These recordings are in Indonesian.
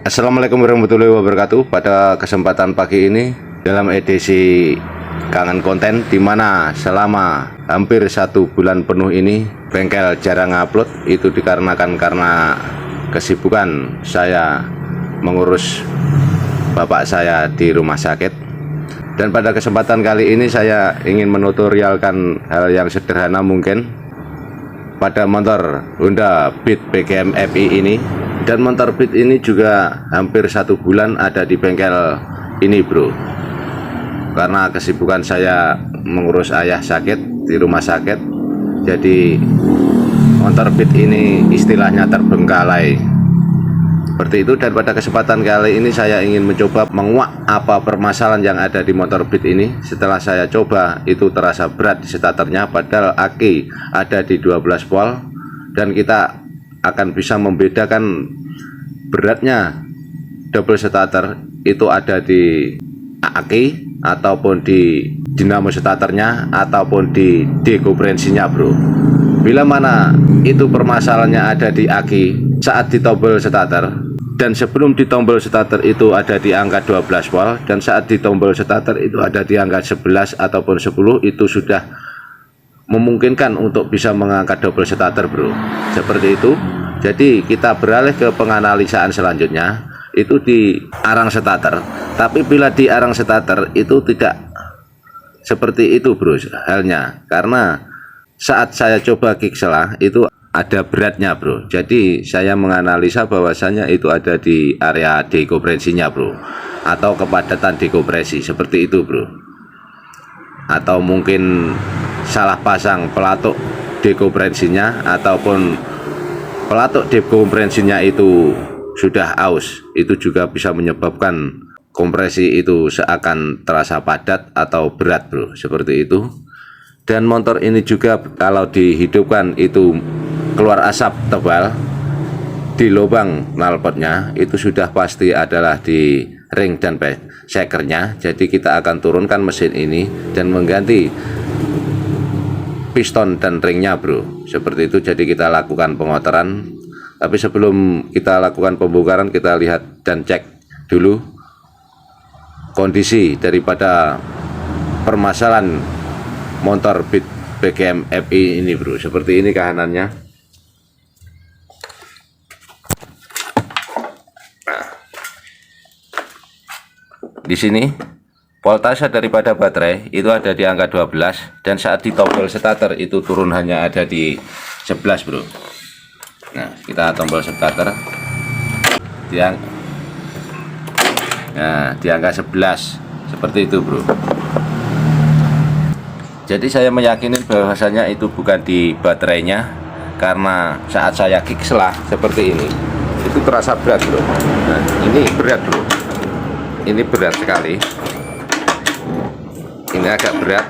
Assalamualaikum warahmatullahi wabarakatuh. Pada kesempatan pagi ini dalam edisi kangen konten, dimana selama hampir 1 bulan penuh ini bengkel jarang upload, itu dikarenakan karena kesibukan saya mengurus bapak saya di rumah sakit. Dan pada kesempatan kali ini saya ingin menutorialkan hal yang sederhana mungkin pada motor Honda Beat BGM FI ini. Dan motor Beat ini juga hampir 1 bulan ada di bengkel ini bro, karena kesibukan saya mengurus ayah sakit di rumah sakit. Jadi motor Beat ini istilahnya terbengkalai seperti itu. Dan pada kesempatan kali ini saya ingin mencoba menguak apa permasalahan yang ada di motor Beat ini. Setelah saya coba, itu terasa berat di starternya, padahal aki ada di 12 volt, dan kita akan bisa membedakan beratnya double starter itu ada di aki ataupun di dinamo starternya ataupun di dekompresinya bro. Bila mana itu permasalahannya ada di aki saat ditombol starter, dan sebelum ditombol starter itu ada di angka 12 volt, dan saat ditombol starter itu ada di angka 11 ataupun 10, itu sudah memungkinkan untuk bisa mengangkat double starter bro, seperti itu. Jadi kita beralih ke penganalisaan selanjutnya, itu di arang starter. Tapi bila di arang starter itu tidak seperti itu bro halnya, karena saat saya coba kickselah itu ada beratnya bro. Jadi saya menganalisa bahwasanya itu ada di area dekompresinya bro, atau kepadatan dekompresi seperti itu bro, atau mungkin salah pasang pelatuk dekompresinya, ataupun pelatuk dekompresinya itu sudah aus. Itu juga bisa menyebabkan kompresi itu seakan terasa padat atau berat bro, seperti itu. Dan motor ini juga kalau dihidupkan itu keluar asap tebal di lubang knalpotnya, itu sudah pasti adalah di ring dan shakernya. Jadi kita akan turunkan mesin ini dan mengganti piston dan ringnya bro, seperti itu. Jadi kita lakukan pengotoran, tapi sebelum kita lakukan pembongkaran, kita lihat dan cek dulu kondisi daripada permasalahan motor Beat BGM FI ini bro. Seperti ini kahanannya. Nah, di sini voltase daripada baterai itu ada di angka 12, dan saat ditombol starter itu turun hanya ada di 11 bro. Nah, kita tombol starter di angka 11 seperti itu bro. Jadi saya meyakini bahwasanya itu bukan di baterainya, karena saat saya kickselah seperti ini itu terasa berat bro. Nah, ini berat bro, ini berat sekali. Ini agak berat.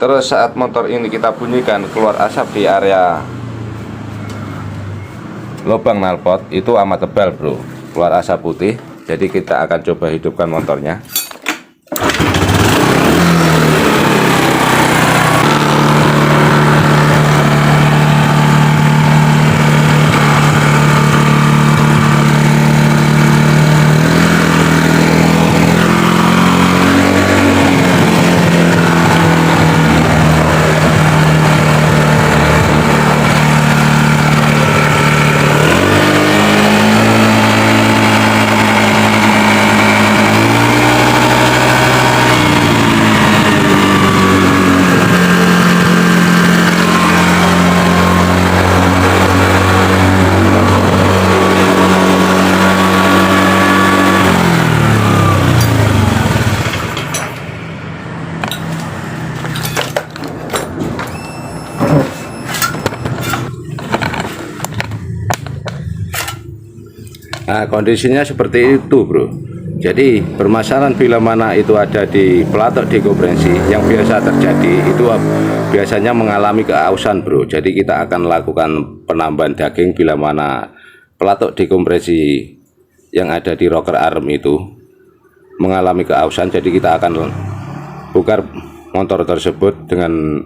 Terus saat motor ini kita bunyikan keluar asap di area lubang knalpot, itu amat tebal bro, keluar asap putih. Jadi kita akan coba hidupkan motornya. Nah, kondisinya seperti itu bro. Jadi permasalahan bila mana itu ada di pelatuk dekompresi, yang biasa terjadi itu biasanya mengalami keausan bro. Jadi kita akan lakukan penambahan daging bila mana pelatuk dekompresi yang ada di rocker arm itu mengalami keausan. Jadi kita akan bongkar motor tersebut dengan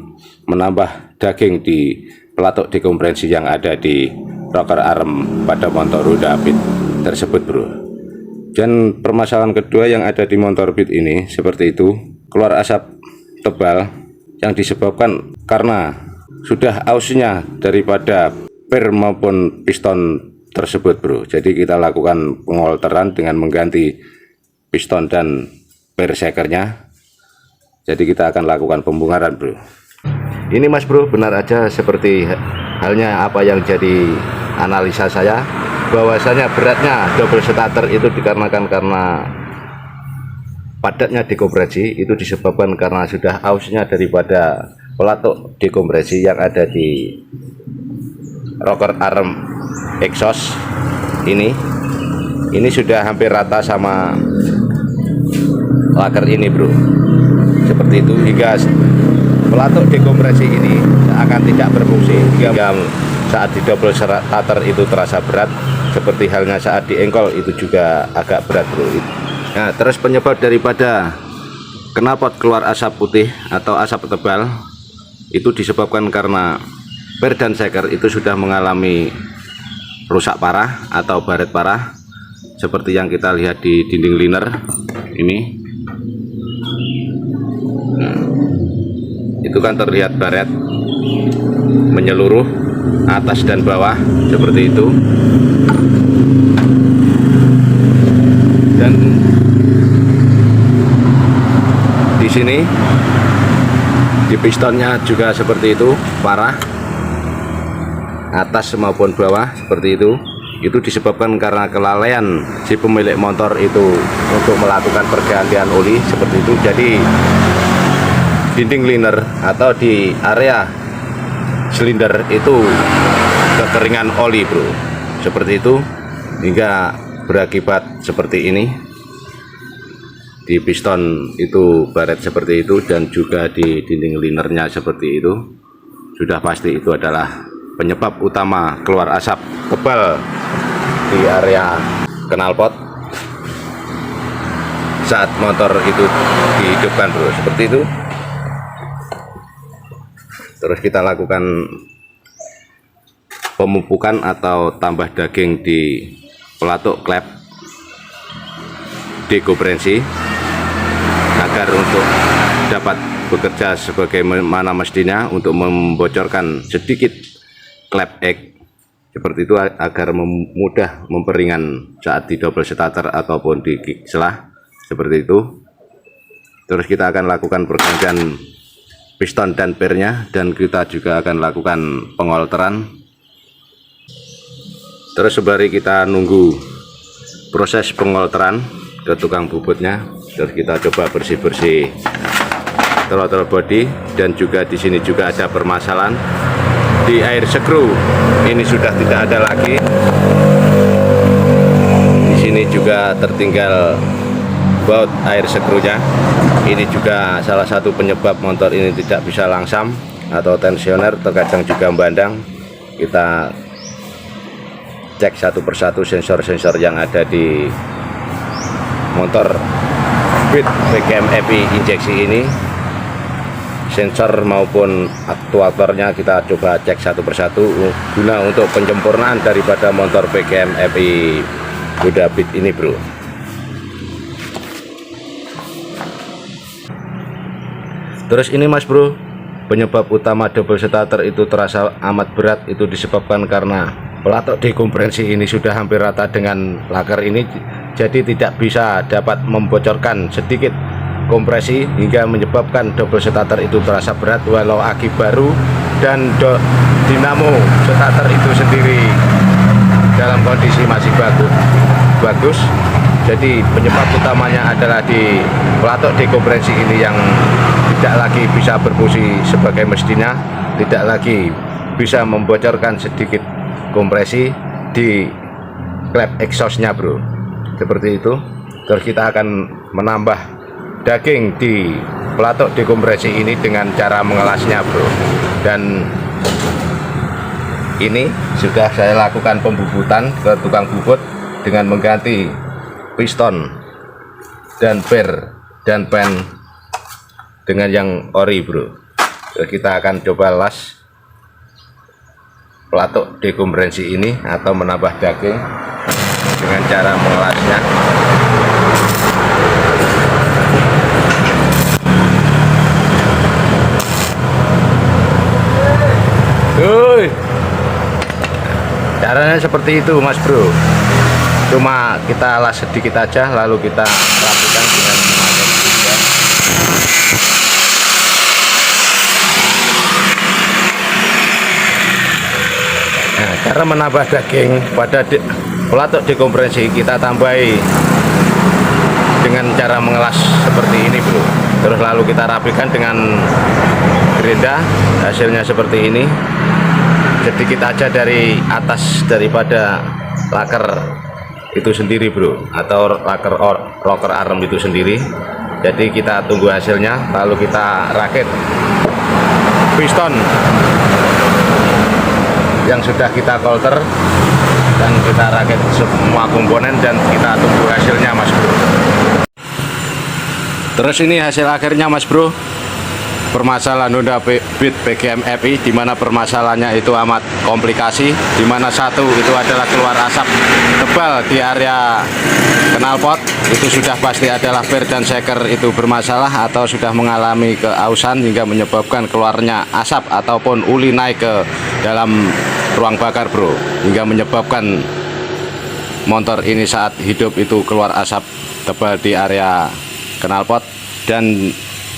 menambah daging di pelatuk dekompresi yang ada di rocker arm pada motor Honda Beat tersebut, bro. Dan permasalahan kedua yang ada di motor Beat ini seperti itu, keluar asap tebal yang disebabkan karena sudah ausnya daripada per maupun piston tersebut, bro. Jadi kita lakukan pengolteran dengan mengganti piston dan per shakernya. Jadi kita akan lakukan pembongkaran, bro. Ini mas bro, benar aja seperti halnya apa yang jadi analisa saya, bahwasanya beratnya double starter itu dikarenakan karena padatnya dekompresi, itu disebabkan karena sudah ausnya daripada pelatuk dekompresi yang ada di rocker arm exhaust ini sudah hampir rata sama laker ini, bro. Seperti itu, hingga pelatuk dekompresi ini akan tidak berfungsi hingga saat di double starter itu terasa berat, seperti halnya saat di engkol itu juga agak berat, bro. Nah, terus penyebab daripada knalpot keluar asap putih atau asap tebal itu disebabkan karena per dan shaker itu sudah mengalami rusak parah atau baret parah, seperti yang kita lihat di dinding liner ini. Itu kan terlihat baret menyeluruh atas dan bawah seperti itu. Dan di sini di pistonnya juga seperti itu, parah atas maupun bawah seperti itu. Itu disebabkan karena kelalaian si pemilik motor itu untuk melakukan pergantian oli seperti itu. Jadi dinding liner atau di area silinder itu kekeringan oli, bro, seperti itu, hingga berakibat seperti ini. Di piston itu baret seperti itu, dan juga di dinding linernya seperti itu. Sudah pasti itu adalah penyebab utama keluar asap tebal di area knalpot saat motor itu dihidupkan, bro, seperti itu. Terus kita lakukan pemupukan atau tambah daging di pelatuk klep dekompresi agar untuk dapat bekerja sebagaimana mestinya untuk membocorkan sedikit klep egg seperti itu, agar mudah memperingan saat di double starter ataupun di kick selah seperti itu. Terus kita akan lakukan pergantian piston dan pernya, dan kita juga akan lakukan pengolteran. Terus sembari kita nunggu proses pengolteran ke tukang bubutnya, terus kita coba bersih-bersih throttle body. Dan juga di sini juga ada permasalahan di air screw, ini sudah tidak ada lagi. Di sini juga tertinggal baut air screw-nya. Ini juga salah satu penyebab motor ini tidak bisa langsam atau tensioner, terkadang juga bandang. Kita cek satu persatu sensor-sensor yang ada di motor Beat PKM EPI injeksi ini. Sensor maupun aktuatornya kita coba cek satu persatu guna untuk penyempurnaan daripada motor PKM EPI Honda Beat ini, bro. Terus ini mas bro, penyebab utama double starter itu terasa amat berat itu disebabkan karena pelatuk dekompresi ini sudah hampir rata dengan laker ini, jadi tidak bisa dapat membocorkan sedikit kompresi hingga menyebabkan double starter itu terasa berat walau aki baru, dan dinamo starter itu sendiri dalam kondisi masih bagus. Jadi penyebab utamanya adalah di pelatuk dekompresi ini yang tidak lagi bisa berfungsi sebagai mestinya, tidak lagi bisa membocorkan sedikit kompresi di klep exhaustnya, bro, seperti itu. Terus kita akan menambah daging di pelatuk dekompresi ini dengan cara mengelasnya, bro. Dan ini sudah saya lakukan pembubutan ke tukang bubut dengan mengganti piston dan per dan pen dengan yang ori, bro. Terus kita akan coba las pelatuk dekompresi ini atau menambah daging dengan cara mengelasnya. Caranya seperti itu Mas Bro, cuma kita alas sedikit aja lalu kita rapikan dengan memakai juga. Nah, cara menambah daging pada pelatuk dekompresi kita tambahi dengan cara mengelas seperti ini Bro, terus lalu kita rapikan dengan gerinda, hasilnya seperti ini. Sedikit aja dari atas daripada laker itu sendiri Bro, atau laker rocker arm itu sendiri. Jadi kita tunggu hasilnya lalu kita rakit piston yang sudah kita kolter dan kita rakit semua komponen dan kita tunggu hasilnya Mas Bro. Terus ini hasil akhirnya Mas Bro, permasalahan Honda Beat PGM FI, di mana permasalahannya itu amat komplikasi, di mana satu itu adalah keluar asap tebal di area knalpot, itu sudah pasti adalah per dan seker itu bermasalah atau sudah mengalami keausan hingga menyebabkan keluarnya asap ataupun uli naik ke dalam ruang bakar Bro, hingga menyebabkan motor ini saat hidup itu keluar asap tebal di area knalpot, dan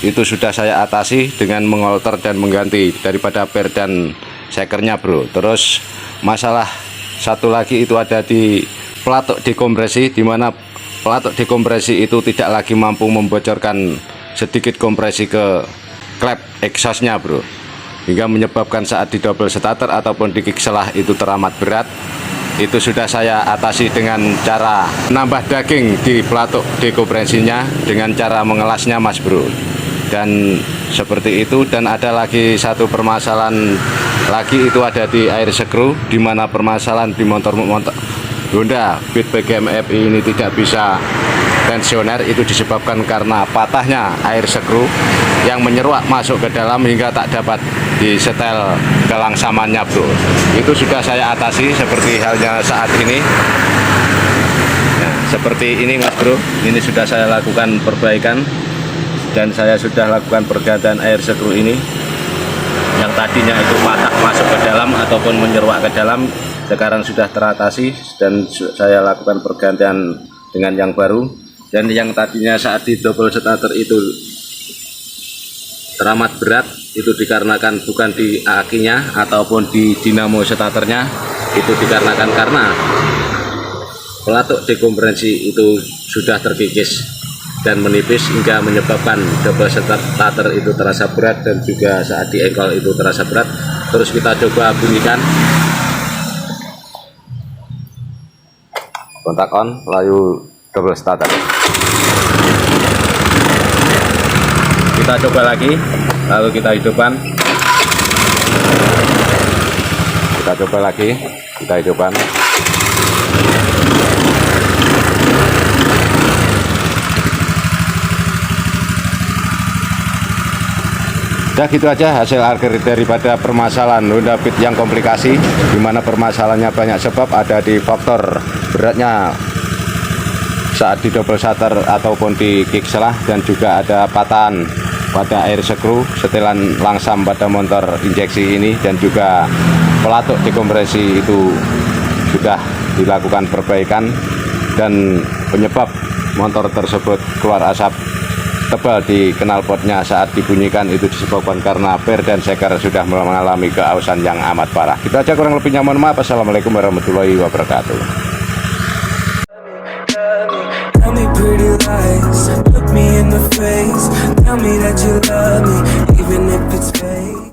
itu sudah saya atasi dengan mengolter dan mengganti daripada per dan sekernya Bro. Terus masalah satu lagi itu ada di pelatuk dekompresi, di mana pelatuk dekompresi itu tidak lagi mampu membocorkan sedikit kompresi ke klep exhaustnya Bro, hingga menyebabkan saat di double starter ataupun di kick selah itu teramat berat. Itu sudah saya atasi dengan cara menambah daging di pelatuk dekompresinya dengan cara mengelasnya Mas Bro. Dan seperti itu. Dan ada lagi satu permasalahan lagi, itu ada di air screw, di mana permasalahan di motor Honda Beat PGM FI ini tidak bisa tensioner, itu disebabkan karena patahnya air screw yang menyeruak masuk ke dalam hingga tak dapat disetel kelangsamannya Bro. Itu sudah saya atasi seperti halnya saat ini. Nah, seperti ini Mas Bro, ini sudah saya lakukan perbaikan dan saya sudah lakukan pergantian air screw ini yang tadinya itu patah masuk ke dalam ataupun menyeruak ke dalam, sekarang sudah teratasi dan saya lakukan pergantian dengan yang baru. Dan yang tadinya saat di double starter itu teramat berat, itu dikarenakan bukan di akinya ataupun di dinamo starternya, itu dikarenakan karena pelatuk dekompresi itu sudah terkikis dan menipis hingga menyebabkan double starter itu terasa berat dan juga saat di engkol itu terasa berat. Terus kita coba bunyikan kontak on, lalu double starter. Kita coba lagi, lalu kita hidupkan. Kita coba lagi, kita hidupkan. Nah, gitu aja hasil akhir daripada permasalahan Honda Beat yang komplikasi, di mana permasalahannya banyak sebab, ada di faktor beratnya saat di double starter ataupun di kick selah, dan juga ada patahan pada air screw setelan langsam pada motor injeksi ini, dan juga pelatuk dekompresi itu sudah dilakukan perbaikan, dan penyebab motor tersebut keluar asap tebal di knalpotnya saat dibunyikan itu disebabkan karena per dan seker sudah mengalami keausan yang amat parah. Kita aja, kurang lebihnya mohon maaf. Assalamualaikum warahmatullahi wabarakatuh. Tell me pretty lies, look me in the face, tell me that you love me, even if it's fake.